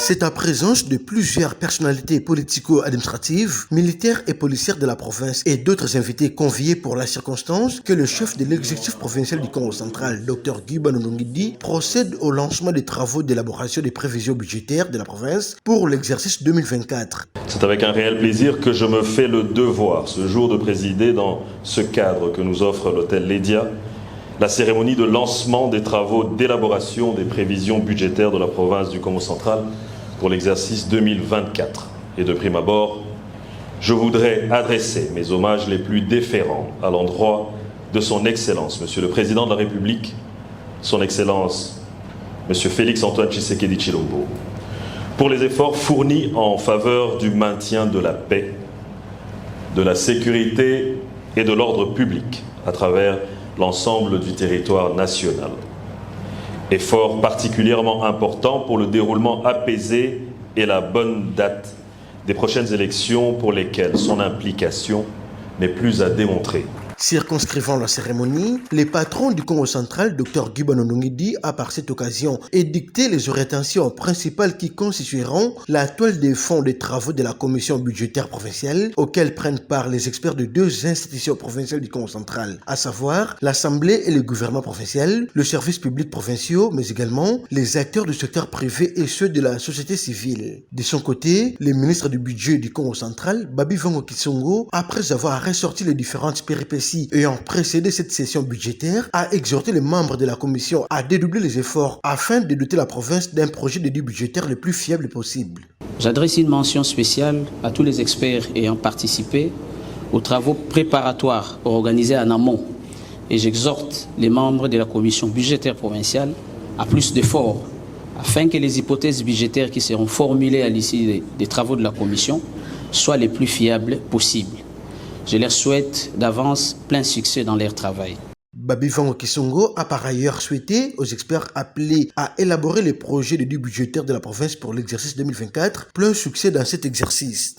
C'est en présence de plusieurs personnalités politico-administratives, militaires et policières de la province et d'autres invités conviés pour la circonstance que le chef de l'exécutif provincial du Congo central, Dr Guy Banonongidi, procède au lancement des travaux d'élaboration des prévisions budgétaires de la province pour l'exercice 2024. C'est avec un réel plaisir que je me fais le devoir ce jour de présider dans ce cadre que nous offre l'hôtel Lédia la cérémonie de lancement des travaux d'élaboration des prévisions budgétaires de la province du Congo central pour l'exercice 2024. Et de prime abord, je voudrais adresser mes hommages les plus déférents à l'endroit de son Excellence, Monsieur le Président de la République, son Excellence, Monsieur Félix-Antoine Tshisekedi Tshilombo, pour les efforts fournis en faveur du maintien de la paix, de la sécurité et de l'ordre public à travers l'ensemble du territoire national. Effort particulièrement important pour le déroulement apaisé et la bonne date des prochaines élections pour lesquelles son implication n'est plus à démontrer. Circonscrivant la cérémonie, les patrons du Congo central, Dr Guy Banonongidi, a par cette occasion édicté les orientations principales qui constitueront la toile de fond des travaux de la commission budgétaire provinciale, auxquels prennent part les experts de deux institutions provinciales du Congo central, à savoir l'Assemblée et le gouvernement provincial, le service public provinciaux, mais également les acteurs du secteur privé et ceux de la société civile. De son côté, le ministre du budget du Congo central, Babi Vango Kisongo, après avoir ressorti les différentes péripéties ayant précédé cette session budgétaire, a exhorté les membres de la commission à dédoubler les efforts afin de doter la province d'un projet de budgétaire le plus fiable possible. J'adresse une mention spéciale à tous les experts ayant participé aux travaux préparatoires organisés en amont et j'exhorte les membres de la commission budgétaire provinciale à plus d'efforts afin que les hypothèses budgétaires qui seront formulées à l'issue des travaux de la commission soient les plus fiables possibles. Je leur souhaite d'avance plein succès dans leur travail. Babi Vango Kisongo a par ailleurs souhaité aux experts appelés à élaborer les projets de budgétaire de la province pour l'exercice 2024 plein succès dans cet exercice.